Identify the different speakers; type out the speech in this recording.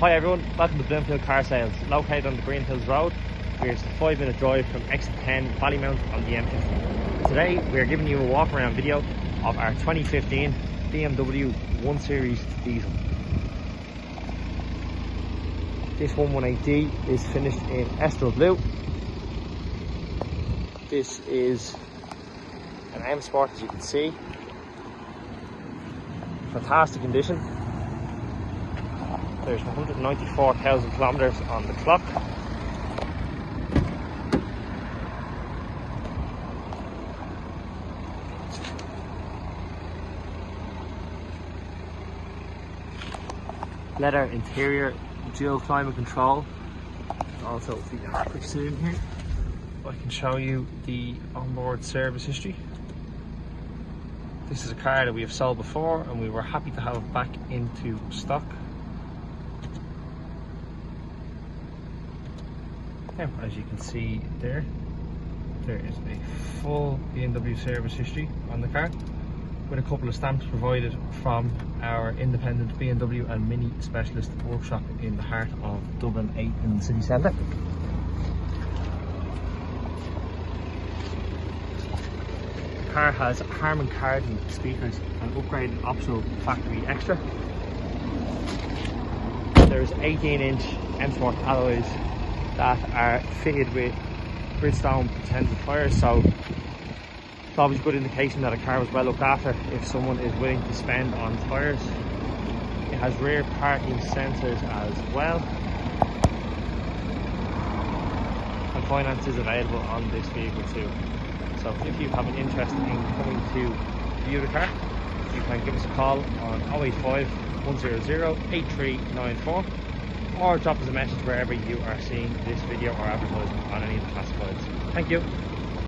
Speaker 1: Hi everyone, welcome to Bloomfield Car Sales, located on the Greenhills Road. We're just a 5-minute drive from exit 10 Ballymount on the M50. Today we are giving you a walk around video of our 2015 BMW 1 Series diesel. This 118D is finished in Estel Blue. This is an M Sport, as you can see. Fantastic condition. There's 194,000 kilometers on the clock. Leather interior, dual climate control. Also the average in here. I can show you the onboard service history. This is a car that we have sold before and we were happy to have it back into stock. Now, as you can see there is a full BMW service history on the car with a couple of stamps provided from our independent BMW and Mini specialist workshop in the heart of Dublin 8 in the city centre. The car has Harman Kardon speakers and upgraded optional factory extra. There's 18-inch M Sport alloys that are fitted with Bridgestone protected tyres, so it's always a good indication that a car was well looked after if someone is willing to spend on tyres. It has rear parking sensors as well, and finance is available on this vehicle too. So if you have an interest in coming to view the car, you can give us a call on 085 100 8394 or drop us a message wherever you are seeing this video or advertisement on any of the classifieds. Thank you.